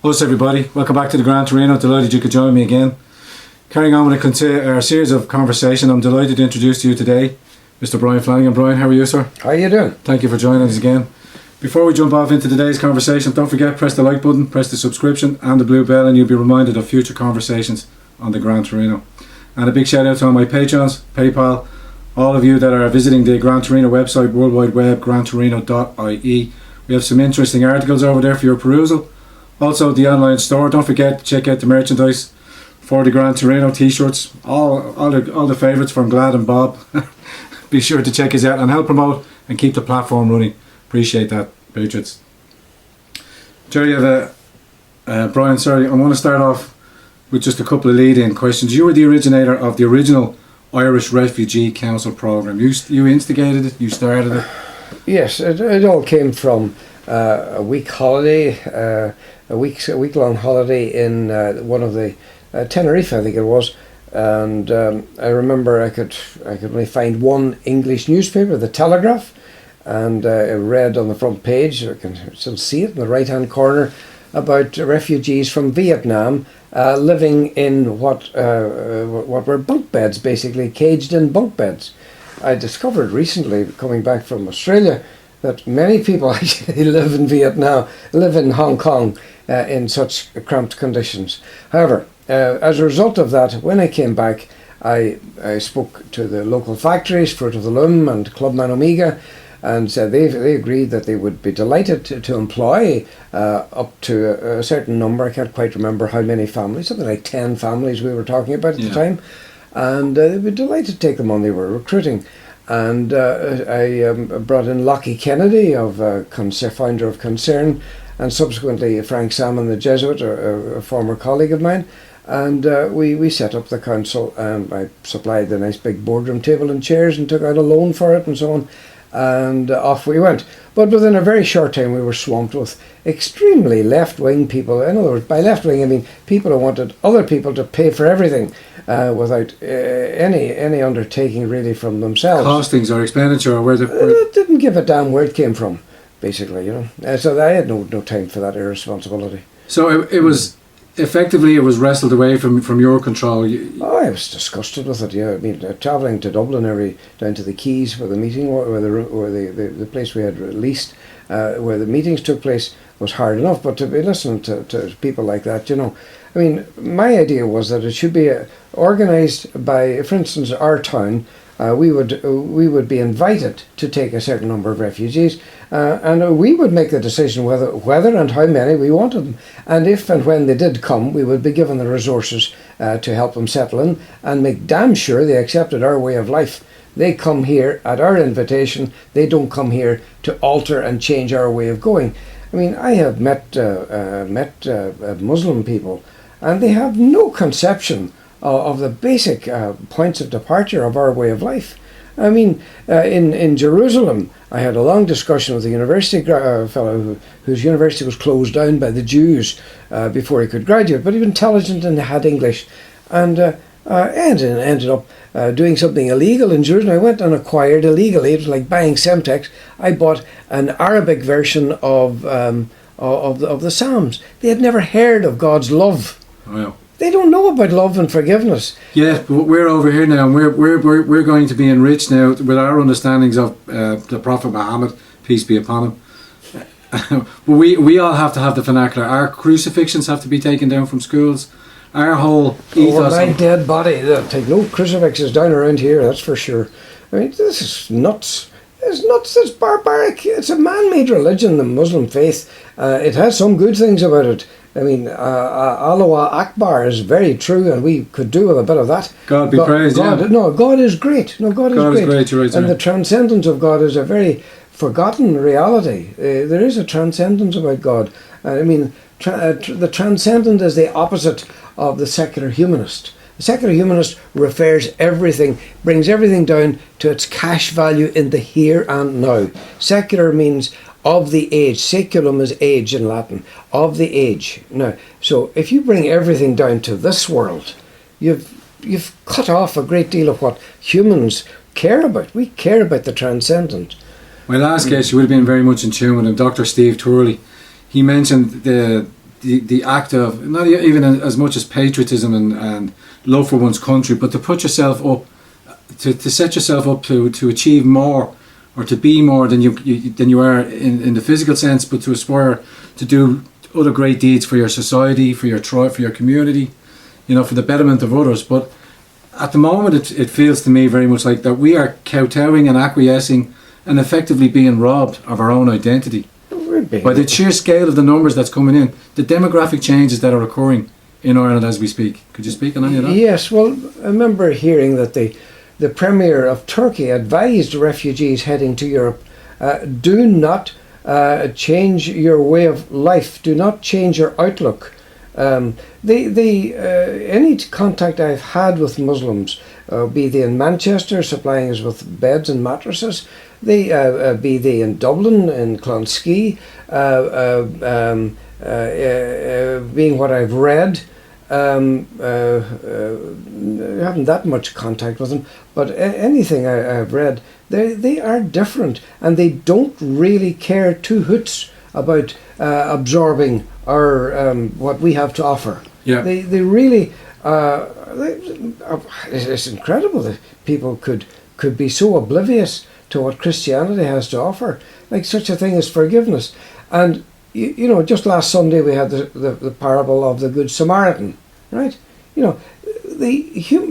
Hello everybody, welcome back to the Grand Torino. Delighted you could join me again. Carrying on with a series of conversation, I'm delighted to introduce to you today Mr. Brian Flanagan. Brian, how are you, sir? How are you doing? Thank you for joining us again. Before we jump off into today's conversation, don't forget, press the like button, press the subscription and the blue bell, and you'll be reminded of future conversations on the Grand Torino. And a big shout out to all my patrons, PayPal, all of you that are visiting the Grand Torino website, World Wide Web, grandtorino.ie. We have some interesting articles over there for your perusal. Also the online store, don't forget to check out the merchandise for the Grand Torino t-shirts, all the favourites from Glad and Bob. Be sure to check us out and help promote and keep the platform running. Appreciate that, patriots. Jerry, Brian, sorry, I want to start off with just a couple of lead-in questions. You were the originator of the original Irish Refugee Council programme. You instigated it, you started it. Yes, it all came from a week holiday, a week-long holiday in one of the Tenerife, I think it was, and I remember I could only find one English newspaper, the Telegraph, and I read on the front page, I can still see it in the right-hand corner, about refugees from Vietnam living in what were bunk beds, basically caged-in bunk beds. I discovered recently, coming back from Australia, that many people actually live in Hong Kong in such cramped conditions. However, as a result of that, when I came back, I spoke to the local factories, Fruit of the Loom and Clubman Omega, and they agreed that they would be delighted to employ up to a certain number. I can't quite remember how many families, something like 10 families we were talking about at the time, and they'd be delighted to take them on. They were recruiting. And I brought in Lockie Kennedy, founder of Concern, and subsequently Frank Salmon, the Jesuit, a former colleague of mine, and we set up the council, and I supplied the nice big boardroom table and chairs and took out a loan for it and so on, and off we went. But within a very short time we were swamped with extremely left-wing people. In other words, by left-wing I mean people who wanted other people to pay for everything without any undertaking really from themselves. Costings or expenditure, or where didn't give a damn where it came from, basically, you know. So I had no time for that irresponsibility. So it was effectively wrestled away from your control. I was disgusted with it. Yeah, I mean, travelling to Dublin down to the Quays where the meeting, where the place we had leased, where the meetings took place, was hard enough. But to be listening to people like that, you know, I mean, my idea was that it should be organised by, for instance, our town. We would be invited to take a certain number of refugees, and we would make the decision whether and how many we wanted them. And if and when they did come, we would be given the resources to help them settle in and make damn sure they accepted our way of life. They come here at our invitation. They don't come here to alter and change our way of going. I mean, I have met Muslim people, and they have no conception of the basic points of departure of our way of life. I mean, in Jerusalem, I had a long discussion with a university fellow whose university was closed down by the Jews before he could graduate, but he was intelligent and had English, and ended up doing something illegal in Jerusalem. I went and acquired illegally. It was like buying Semtex. I bought an Arabic version of the Psalms. They had never heard of God's love. Wow. They don't know about love and forgiveness. Yeah, but we're over here now, and we're going to be enriched now with our understandings of the Prophet Muhammad, peace be upon him. we all have to have the vernacular. Our crucifixions have to be taken down from schools. Our whole ethos. My dead body. They'll take no crucifixes down around here, that's for sure. I mean, this is nuts. It's nuts, it's barbaric. It's a man-made religion, the Muslim faith. It has some good things about it. I mean, Allah Akbar is very true, and we could do with a bit of that. God be praised, God, yeah. No, God is great. No, God is great. You're right, and the transcendence of God is a very forgotten reality. There is a transcendence about God. I mean, the transcendent is the opposite of the secular humanist. The secular humanist brings everything down to its cash value in the here and now. Secular means of the age. Saeculum is age in Latin. Of the age. Now, so if you bring everything down to this world, you've cut off a great deal of what humans care about. We care about the transcendent. My last guest, you would have been very much in tune with him, Dr. Steve Turley. He mentioned the the act of, not even as much as patriotism and love for one's country, but to put yourself up, to set yourself up to achieve more, or to be more than you are in the physical sense, but to aspire to do other great deeds for your society, for your tribe, for your community, for the betterment of others. But at the moment, it feels to me very much like that we are kowtowing and acquiescing and effectively being robbed of our own identity. By the sheer scale of the numbers that's coming in, the demographic changes that are occurring in Ireland as we speak. Could you speak on any of that? Yes, well, I remember hearing that the Premier of Turkey advised refugees heading to Europe, do not change your way of life, do not change your outlook. Any contact I've had with Muslims, be they in Manchester supplying us with beds and mattresses, be they in Dublin, in Clonskee, being what I've read, I haven't that much contact with them, but anything I've read, they are different, and they don't really care two hoots about absorbing our what we have to offer. Yeah. They really it's incredible that people could be so oblivious to what Christianity has to offer, like such a thing as forgiveness. And just last Sunday we had the parable of the Good Samaritan, right?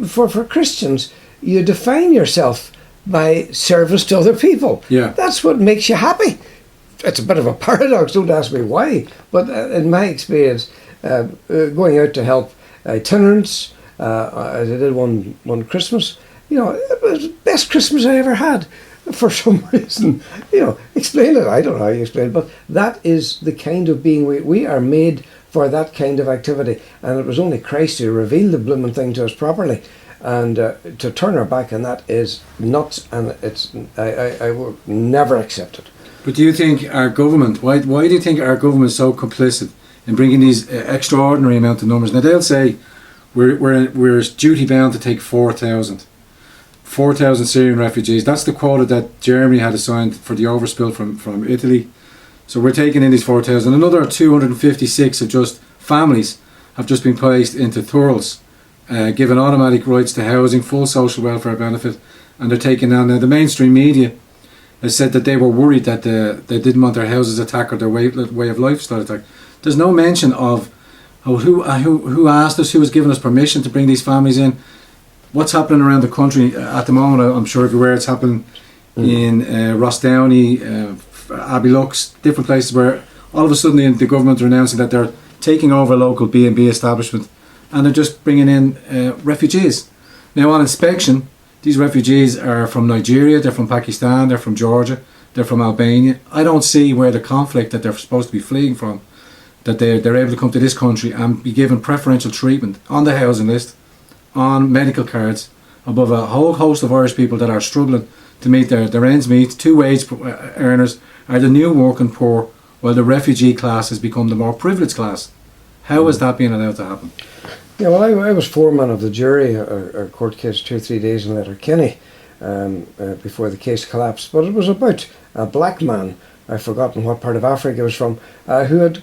For Christians, you define yourself by service to other people. Yeah. That's what makes you happy. It's a bit of a paradox, don't ask me why, but in my experience, going out to help itinerants, as I did one Christmas, it was the best Christmas I ever had. For some reason, explain it. I don't know how you explain it, but that is the kind of being we are made for, that kind of activity. And it was only Christ who revealed the blooming thing to us properly. And to turn our back on that is nuts, and I will never accept it. But do you think our government, why do you think our government is so complicit in bringing these extraordinary amount of numbers? Now they'll say we're duty bound to take 4,000 Syrian refugees. That's the quota that Germany had assigned for the overspill from Italy. So we're taking in these 4,000. Another 256 of just families have just been placed into Thurles, given automatic rights to housing, full social welfare benefit, and they're taking down. Now the mainstream media has said that they were worried that they didn't want their houses attacked or their way of lifestyle attacked. There's no mention of who asked us, who was giving us permission to bring these families in. What's happening around the country at the moment? I'm sure everywhere it's happening in Rossdowney, Abbey-Lux, different places where all of a sudden the government are announcing that they're taking over a local B&B establishment and they're just bringing in refugees. Now on inspection, these refugees are from Nigeria, they're from Pakistan, they're from Georgia, they're from Albania. I don't see where the conflict that they're supposed to be fleeing from, that they're able to come to this country and be given preferential treatment on the housing list, on medical cards, above a whole host of Irish people that are struggling to meet their ends meet. Two-wage earners are the new working poor, while the refugee class has become the more privileged class. How is that being allowed to happen? Yeah, well, I was foreman of the jury, a court case 2 or 3 days in Letterkenny before the case collapsed. But it was about a black man, I've forgotten what part of Africa he was from, who had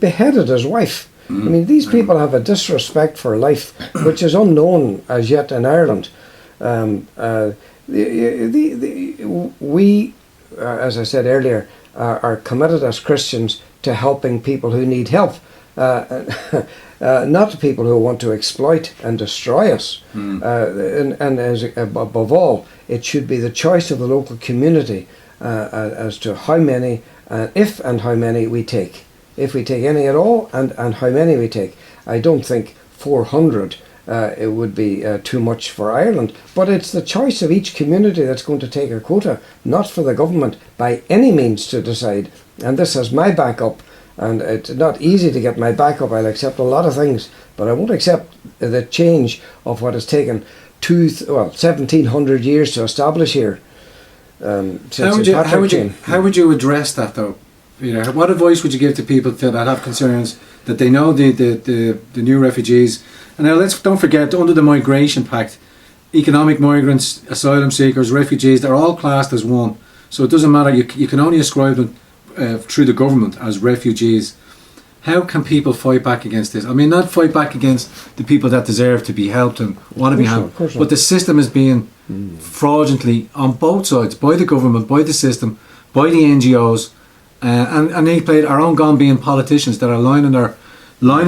beheaded his wife. I mean, these people have a disrespect for life which is unknown as yet in Ireland. We, as I said earlier, are committed as Christians to helping people who need help, not people who want to exploit and destroy us. And as above all, it should be the choice of the local community as to how many, if and how many we take. If we take any at all, and how many we take. I don't think 400 it would be too much for Ireland, but it's the choice of each community that's going to take a quota, not for the government by any means to decide. And this has my backup, and it's not easy to get my backup. I'll accept a lot of things, but I won't accept the change of what has taken 1,700 years to establish here. How would you address that though? What advice would you give to people that have concerns, that they know the new refugees? And now don't forget, under the Migration Pact, economic migrants, asylum seekers, refugees, they're all classed as one. So it doesn't matter, you can only ascribe them through the government as refugees. how can people fight back against this? I mean, not fight back against the people that deserve to be helped and want to be helped, but the system is being fraudulently on both sides, by the government, by the system, by the NGOs, and they played our own gone being politicians that are lining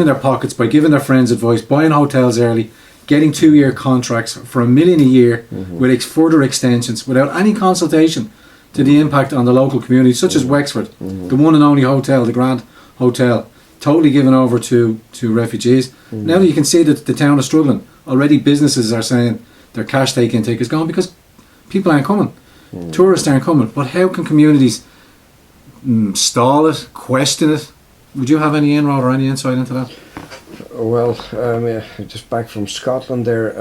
their pockets by giving their friends advice, buying hotels early, getting 2-year contracts for $1 million a year with further extensions without any consultation to the impact on the local community, such as Wexford, the one and only hotel, the Grand Hotel, totally given over to refugees. Now that you can see that the town is struggling, already businesses are saying their cash intake is gone because people aren't coming, tourists aren't coming. But how can communities stall it, question it? Would you have any inroad or any insight into that? Well, just back from Scotland there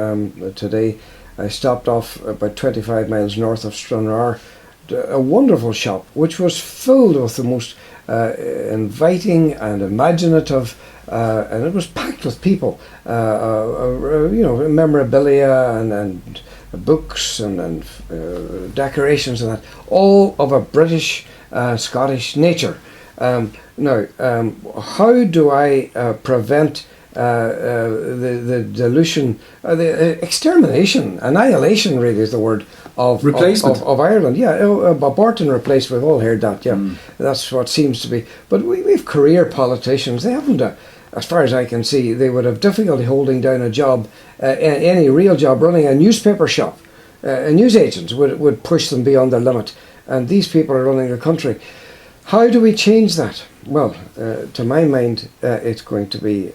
today, I stopped off about 25 miles north of Stranraer, a wonderful shop which was filled with the most inviting and imaginative, and it was packed with people, memorabilia and books and decorations and that, all of a British Scottish nature. Now, how do I prevent the dilution, the extermination, annihilation really is the word, of Ireland? Yeah, abort and replace, we've all heard that, yeah. That's what seems to be. But we've career politicians, they haven't, as far as I can see, they would have difficulty holding down a job, any real job, running a newspaper shop. Newsagents would push them beyond their limit, and these people are running the country. How do we change that? Well, to my mind, it's going to be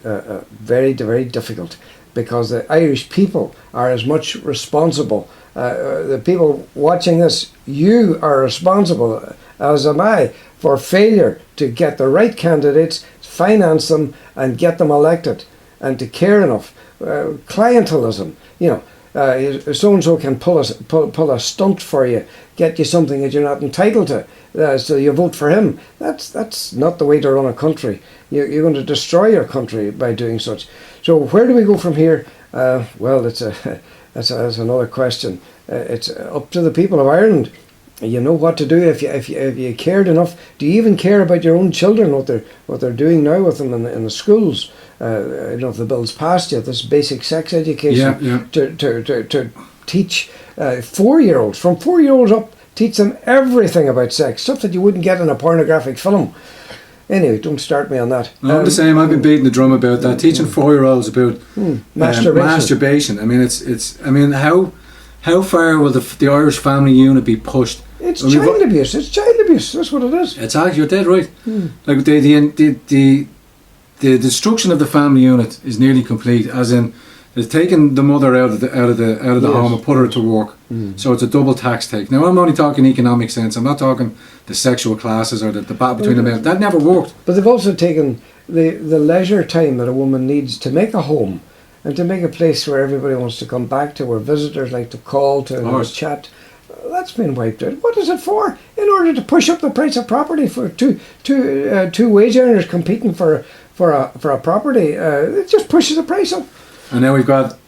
very, very difficult, because the Irish people are as much responsible. The people watching this, you are responsible, as am I, for failure to get the right candidates, finance them, and get them elected, and to care enough. Clientelism, so-and-so can pull a stunt for you, get you something that you're not entitled to, so you vote for him. That's not the way to run a country. You're going to destroy your country by doing such. So where do we go from here? Well, that's another question. It's up to the people of Ireland. You know what to do if you cared enough. Do you even care about your own children, what they're doing now with them in the schools? I don't know if the bill's passed yet. This basic sex education to teach 4-year-olds, from 4-year-olds up, teach them everything about sex, stuff that you wouldn't get in a pornographic film. Anyway, don't start me on that. No, I'm the same. I've been beating the drum about that, teaching 4-year-olds about masturbation. I mean, it's. I mean, how far will the Irish family unit be pushed? It's child abuse. It's child abuse. That's what it is. It's actually, you're dead right. Like the destruction of the family unit is nearly complete. As in, it's taken the mother out of the home and put her to work. So it's a double tax take. Now I'm only talking economic sense. I'm not talking the sexual classes or the battle between the males. That never worked. But they've also taken the leisure time that a woman needs to make a home and to make a place where everybody wants to come back to, where visitors like to call to and chat. That's been wiped out. What is it for? In order to push up the price of property for two wage earners competing for a property. It just pushes the price up. And now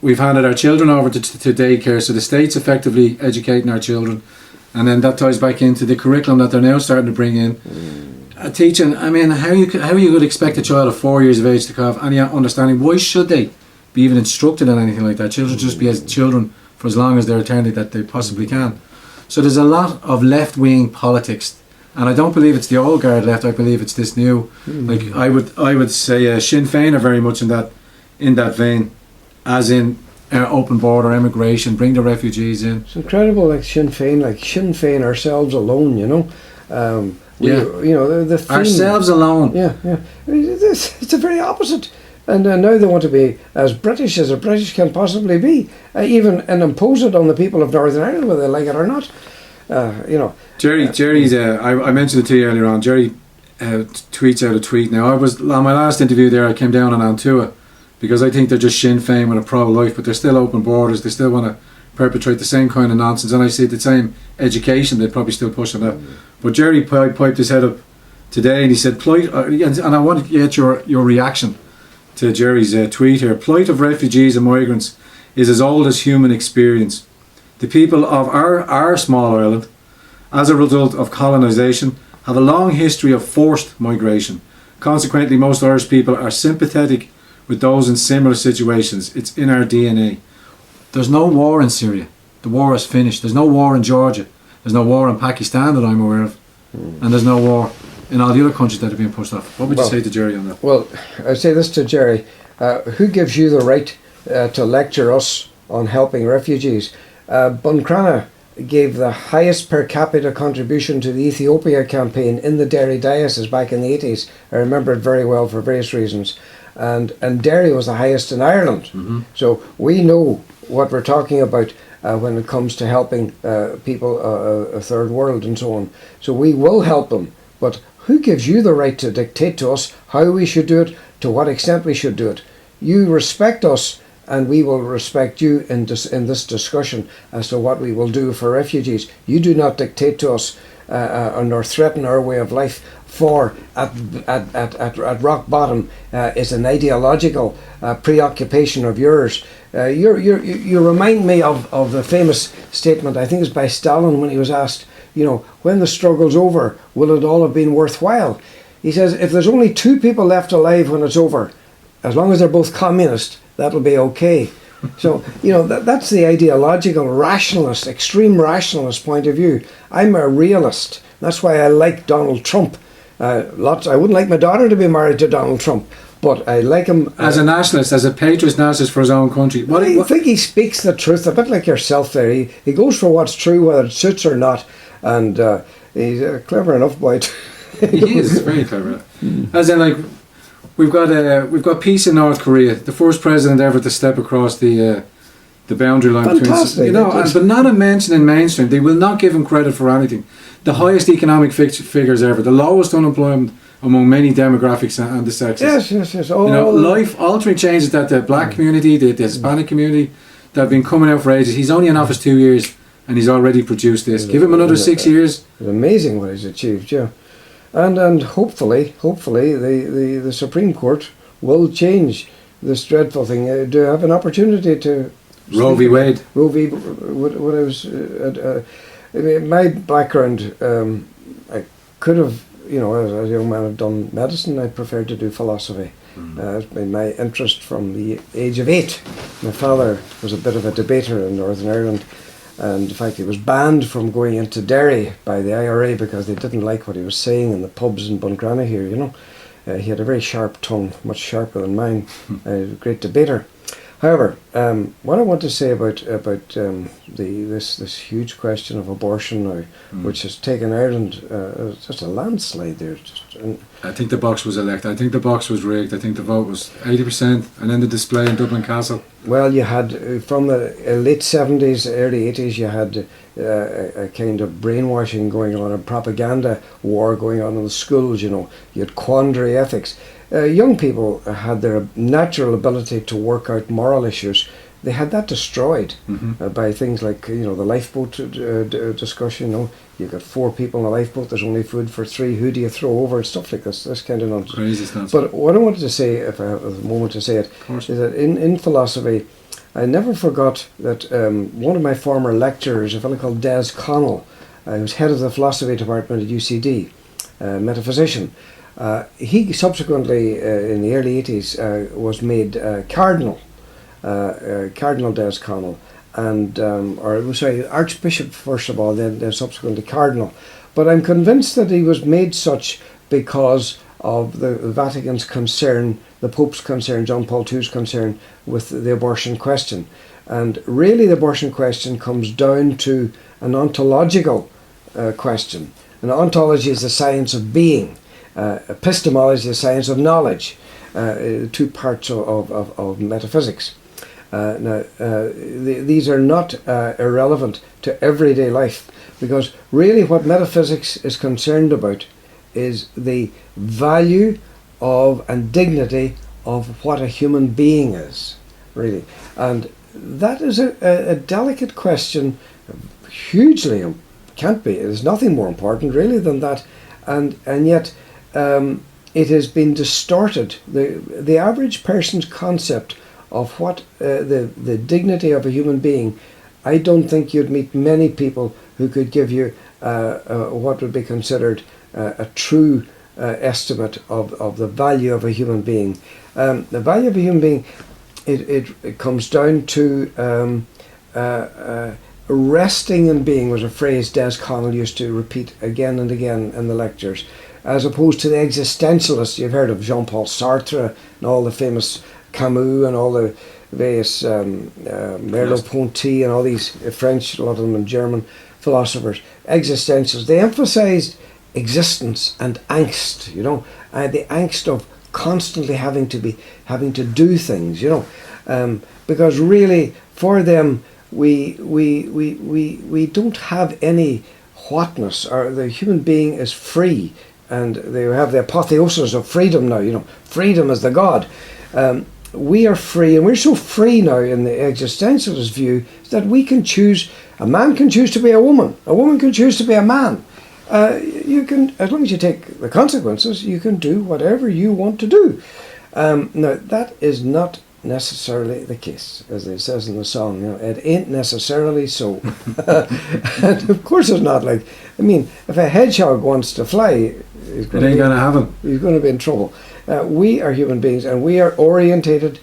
we've handed our children over to daycare, so the state's effectively educating our children, and then that ties back into the curriculum that they're now starting to bring in. Teaching, I mean, how you could expect a child of 4 years of age to have any understanding? Why should they be even instructed in anything like that? Children just be as children for as long as they're eternity that they possibly can. So there's a lot of left-wing politics, and I don't believe it's the old guard left. I believe it's this new. Like I would say, Sinn Féin are very much in that vein. As in open border immigration, bring the refugees in. It's incredible, like Sinn Féin ourselves alone, the theme, ourselves alone. Yeah. It's the very opposite. And now they want to be as British as a British can possibly be, and impose it on the people of Northern Ireland, whether they like it or not. Jerry's. I mentioned it to you earlier on. Jerry tweets out a tweet. Now, I was on my last interview there. I came down on Antua, because I think they're just Sinn Féin with a pro-life, but they're still open borders. They still want to perpetrate the same kind of nonsense, and I see the same education. They're probably still pushing that. But Jerry piped his head up today, and he said, and I want to get your reaction to Jerry's tweet here. Plight of refugees and migrants is as old as human experience. The people of our small island, as a result of colonisation, have a long history of forced migration. Consequently, most Irish people are sympathetic with those in similar situations. It's in our DNA. There's no war in Syria. The war is finished. There's no war in Georgia. There's no war in Pakistan that I'm aware of. And there's no war in all the other countries that are being pushed off. What would you say to Jerry on that? Well, I'd say this to Jerry. Who gives you the right to lecture us on helping refugees? Buncrana gave the highest per capita contribution to the Ethiopia campaign in the Derry diocese back in the 80s. I remember it very well for various reasons. And Derry was the highest in Ireland. Mm-hmm. So we know what we're talking about when it comes to helping people, a third world and so on. So we will help them. But who gives you the right to dictate to us how we should do it, to what extent we should do it? You respect us, and we will respect you in this discussion as to what we will do for refugees. You do not dictate to us nor threaten our way of life, for at rock bottom is an ideological preoccupation of yours. You remind me of the famous statement, I think it's by Stalin, when he was asked, when the struggle's over, will it all have been worthwhile? He says, if there's only two people left alive when it's over, as long as they're both communist, that'll be okay. So, that's the ideological rationalist, extreme rationalist point of view. I'm a realist. That's why I like Donald Trump. I wouldn't like my daughter to be married to Donald Trump, but I like him as a nationalist, as a patriot nationalist for his own country. I think he speaks the truth, a bit like yourself there. He goes for what's true, whether it suits or not, and he's a clever enough boy. He is very clever. As in, we've got peace in North Korea. The first president ever to step across the boundary line Fantastic. between, but not a mention in mainstream. They will not give him credit for anything. The highest economic figures ever, the lowest unemployment among many demographics and the sexes. Yes. Life-altering changes that the black community, the Hispanic community, that have been coming out for ages. He's only in office 2 years, and he's already produced this. Give him another 6 years. It's amazing what he's achieved, yeah. And hopefully the Supreme Court will change this dreadful thing. Do have an opportunity to Roe v. Wade. Roe v. What I was my background, I could have, as a young man, have done medicine. I preferred to do philosophy. It's been my interest from the age of 8. My father was a bit of a debater in Northern Ireland, and in fact he was banned from going into Derry by the IRA because they didn't like what he was saying in the pubs in Buncrana here. He had a very sharp tongue, much sharper than mine. A great debater. However, what I want to say about this huge question of abortion now, which has taken Ireland just a landslide there. I think the box was elected. I think the box was rigged. I think the vote was 80%, and then the display in Dublin Castle. Well, you had from the late 70s, early 80s, you had a kind of brainwashing going on, a propaganda war going on in the schools. You had quandary ethics. Young people had their natural ability to work out moral issues. They had that destroyed by things like the lifeboat discussion. You got 4 people in a lifeboat. There's only food for 3. Who do you throw over? Stuff like this kind of nonsense. Crazy stuff. But what I wanted to say, if I have a moment to say it, is that in philosophy, I never forgot that one of my former lecturers, a fellow called Des Connell, who was head of the philosophy department at UCD, metaphysician. He subsequently, in the early 80s, was made Cardinal Des Connell, and Archbishop first of all, then subsequently Cardinal. But I'm convinced that he was made such because of the Vatican's concern, the Pope's concern, John Paul II's concern with the abortion question. And really the abortion question comes down to an ontological question. And ontology is the science of being. Epistemology is the science of knowledge. 2 parts of metaphysics. These are not irrelevant to everyday life, because really what metaphysics is concerned about is the value of and dignity of what a human being is, really. And that is a delicate question, hugely, can't be, there's nothing more important really than that, and yet it has been distorted. The average person's concept of what the dignity of a human being, I don't think you'd meet many people who could give you what would be considered a true estimate of the value of a human being. The value of a human being, it comes down to resting in being, was a phrase Des Connell used to repeat again and again in the lectures, as opposed to the existentialists. You've heard of Jean-Paul Sartre and all the famous Camus and all the various Merleau-Ponty and all these French, a lot of them, and German philosophers. Existentialists, they emphasized existence and angst, the angst of constantly having to do things, because really for them we don't have any whatness, or the human being is free, and they have the apotheosis of freedom now. Freedom is the God. We are free, and we're so free now in the existentialist view that we can choose. A man can choose to be a woman can choose to be a man. You can, as long as you take the consequences, you can do whatever you want to do. Now, that is not necessarily the case, as it says in the song. It ain't necessarily so. And of course it's not. If a hedgehog wants to fly, he's going to be in trouble. We are human beings, and we are orientated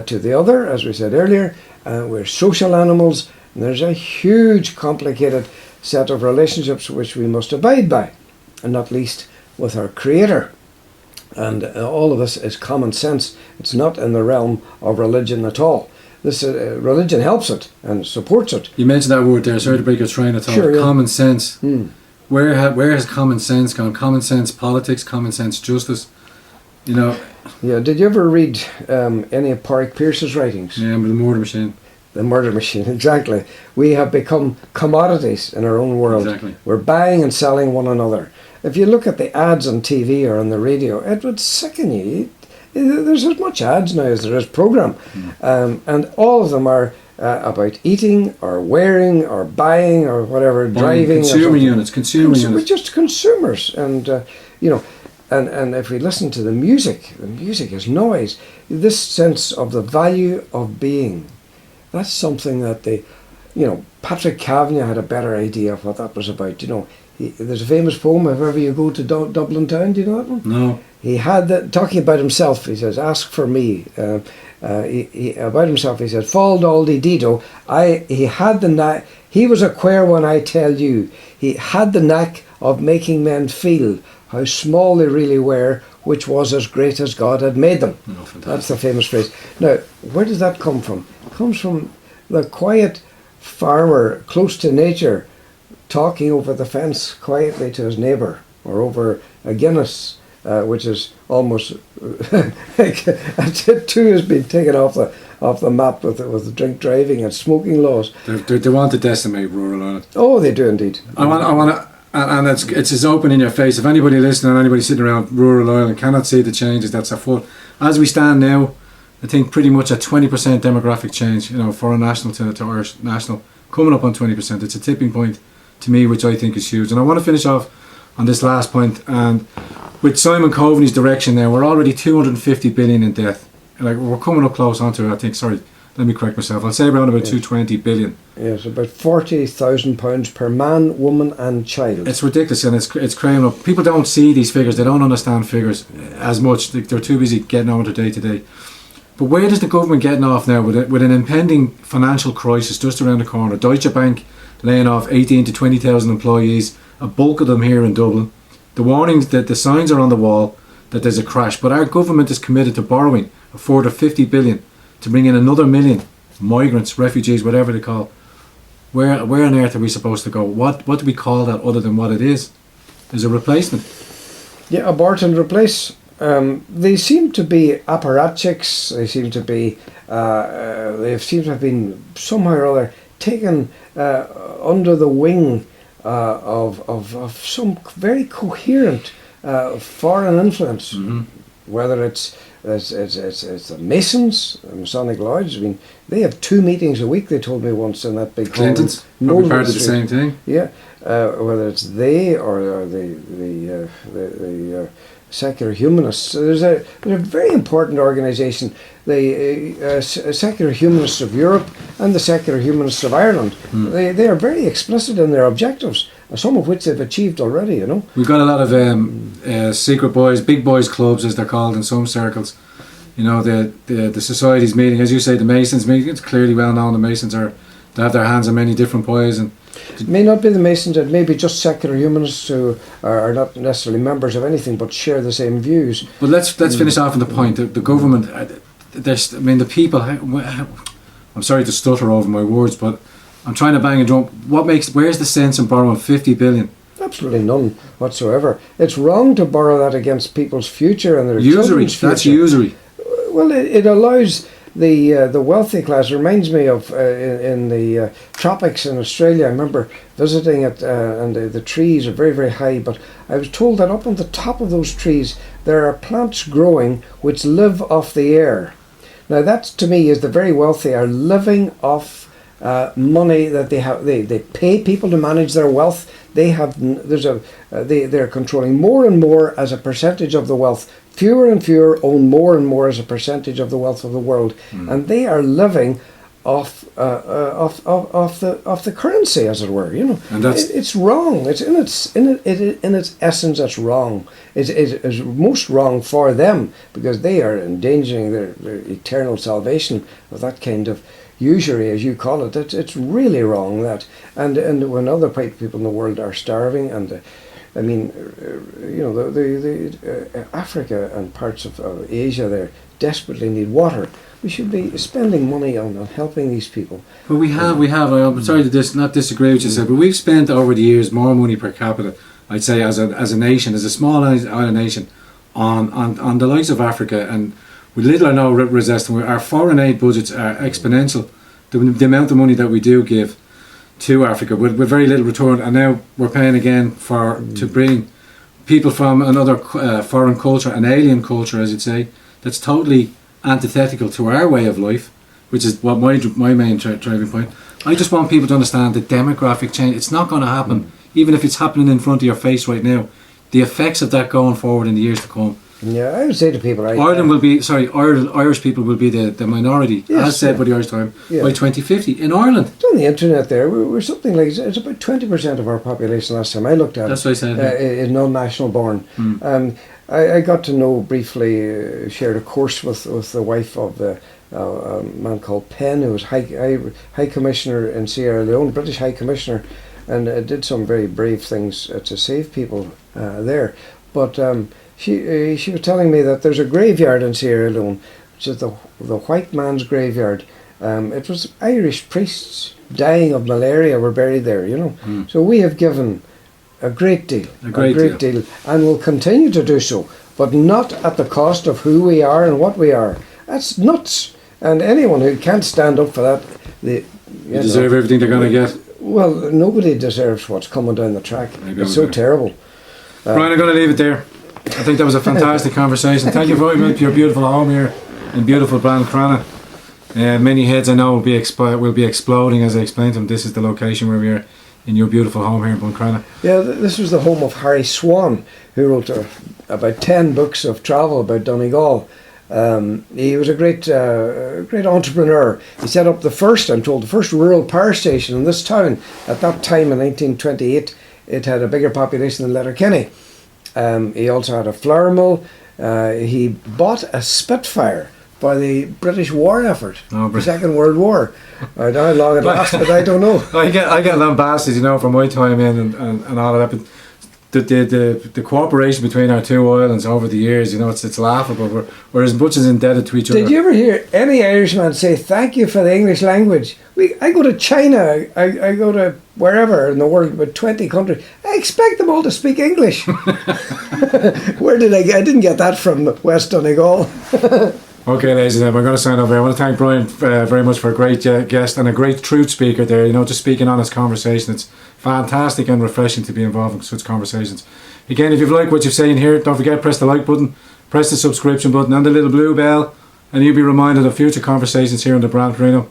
to the other, as we said earlier. We're social animals, and there's a huge, complicated set of relationships which we must abide by, and not least with our Creator. And all of this is common sense. It's not in the realm of religion at all. This religion helps it and supports it. You mentioned that word there. Sorry to break your train of thought. Sure, yeah. Common sense. Where has common sense gone? Common sense politics, common sense justice. Yeah. Did you ever read any of Pádraig Pearse's writings? Yeah, but the murder machine. The murder machine, exactly. We have become commodities in our own world. Exactly. We're buying and selling one another. If you look at the ads on TV or on the radio, it would sicken you. There's as much ads now as there is program. And all of them are about eating or wearing or buying or whatever, driving. Consumer units. We're just consumers. And, and if we listen to the music is noise. This sense of the value of being, that's something that Patrick Kavanagh had a better idea of what that was about. There's a famous poem, if ever you go to Dublin town, do you know that one? No. He had that, talking about himself, he says, ask for me. About himself, he says, Fall Daldy Dido, he had the knack, he was a queer one, I tell you. He had the knack of making men feel how small they really were, which was as great as God had made them. Oh, that's the famous phrase. Now, where does that come from? It comes from the quiet farmer close to nature, talking over the fence quietly to his neighbour, or over a Guinness, which is almost it too has been taken off the map with the drink driving and smoking laws. They want to decimate rural Ireland. Oh, they do indeed. I want to, and it's as open in your face. If anybody listening, anybody sitting around rural Ireland cannot see the changes that's afoot, as we stand now, I think pretty much a 20% demographic change. Foreign national to Irish national, coming up on 20%. It's a tipping point, to me, which I think is huge. And I want to finish off on this last point, and with Simon Coveney's direction there, we're already 250 billion in debt. We're coming up close onto, I think, sorry, let me correct myself, I'll say around about 220 billion. Yes, about £40,000 per man, woman and child. It's ridiculous, and it's crying up. People don't see these figures, they don't understand figures as much, they're too busy getting on with their day to day. But where does the government getting off now with an impending financial crisis just around the corner? Deutsche Bank laying off 18 to 20,000 employees, a bulk of them here in Dublin. The warnings that the signs are on the wall that there's a crash, but our government is committed to borrowing a further 50 billion to bring in another million migrants, refugees, whatever they call. Where on earth are we supposed to go? What do we call that other than what it is? There's a replacement. Yeah, abort and replace. They seem to be apparatchiks. They seem to be. They seem to have been somehow or other taken under the wing of some very coherent foreign influence. Mm-hmm. Whether it's the Masons, the Masonic Lodge. I mean, they have 2 meetings a week. They told me once in that big Clintons. Probably part of the same thing. Yeah, whether it's they or the secular humanists. There's a very important organisation, the secular humanists of Europe and the secular humanists of Ireland. They are very explicit in their objectives. some of which they've achieved already, you know. We've got a lot of secret boys, big boys clubs as they're called in some circles. You know, the societies meeting, as you say, the Masons meeting, it's clearly well known the Masons they have their hands on many different pies. And it may not be the Masons, it may be just secular humanists who are not necessarily members of anything but share the same views. But let's finish off on the point. The government, the people, I'm sorry to stutter over my words, but I'm trying to bang a drum. Where's the sense in borrowing 50 billion? Absolutely none whatsoever. It's wrong to borrow that against people's future and their Usury, children's future. that's usury. Well, it allows the wealthy class. It reminds me of in the tropics in Australia. I remember visiting it, and the trees are very, very high. But I was told that up on the top of those trees there are plants growing which live off the air. Now that to me is the very wealthy are living off money that they have. They pay people to manage their wealth. They're controlling more and more as a percentage of the wealth. Fewer and fewer own more and more as a percentage of the wealth of the world, and they are living off the currency, as it were. You know, and it's wrong. It's in its essence, it's wrong. It is most wrong for them because they are endangering their eternal salvation with that kind of usury, as you call it. It's really wrong that, and when other people in the world are starving and. I mean, you know, the Africa and parts of Asia there desperately need water. We should be spending money on helping these people. But we have. I'm sorry to not disagree with you, sir, but we've spent over the years more money per capita, I'd say, as a nation, as a small island nation, on the likes of Africa, and with little or no resistance. Our foreign aid budgets are exponential. The amount of money that we do give to Africa with very little return, and now we're paying again to bring people from another foreign culture, an alien culture, as you'd say, that's totally antithetical to our way of life, which is what my main driving point. I just want people to understand the demographic change. It's not going to happen, even if it's happening in front of your face right now. The effects of that going forward in the years to come. Yeah, I would say to people, Irish people will be the minority, yes, as said by the Irish Times, by 2050 in Ireland. It's on the internet there. We're something like, it's about 20% of our population last time I looked at. That's what I said. Is non-national born. I got to know briefly, shared a course with the wife of a man called Penn, who was High Commissioner in Sierra Leone, British High Commissioner, and did some very brave things to save people there. But she was telling me that there's a graveyard in Sierra Leone, which is the white man's graveyard. It was Irish priests dying of malaria were buried there, you know. So we have given a great deal, and will continue to do so, but not at the cost of who we are and what we are. That's nuts. And anyone who can't stand up for that, they deserve everything they're going to get. Well, nobody deserves what's coming down the track. It's so terrible. Brian, I'm going to leave it there. I think that was a fantastic conversation. Thank you very much for your beautiful home here in beautiful Ballincarrana. Many heads I know will be exploding as I explained to them. This is the location where we are in your beautiful home here in Ballincarrana. Yeah, this was the home of Harry Swan, who wrote about 10 books of travel about Donegal. He was a great entrepreneur. He set up the first rural power station in this town. At that time in 1928, it had a bigger population than Letterkenny. He also had a flour mill. He bought a Spitfire by the British war effort, the Second World War. I don't know how long it lasted, but I don't know. I get lambasted, you know, from my time in and all of that. But the cooperation between our two islands over the years, you know, it's laughable. We're as much as indebted to each other. Did you ever hear any Irishman say thank you for the English language? I go to China, I go to wherever in the world, about 20 countries. I expect them all to speak English. Where did I didn't get that from West Donegal. Okay, ladies and gentlemen, we're going to sign off here. I want to thank Brian very much for a great guest and a great truth speaker there. You know, just speaking honest conversation. It's fantastic and refreshing to be involved in such conversations. Again, if you've liked what you've seen here, don't forget, press the like button, press the subscription button and the little blue bell, and you'll be reminded of future conversations here on the Grand Torino.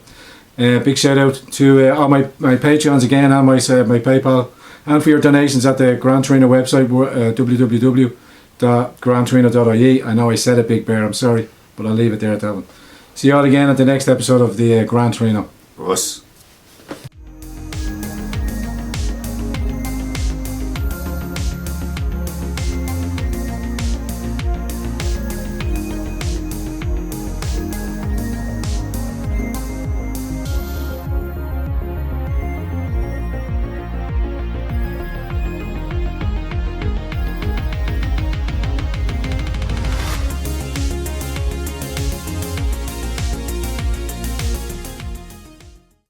Big shout out to all my Patreons again and my PayPal, and for your donations at the Grand Torino website, www.grandtorino.ie. I know I said it, Big Bear, I'm sorry, but I'll leave it there at that one. See you all again at the next episode of the Grand Torino. Us.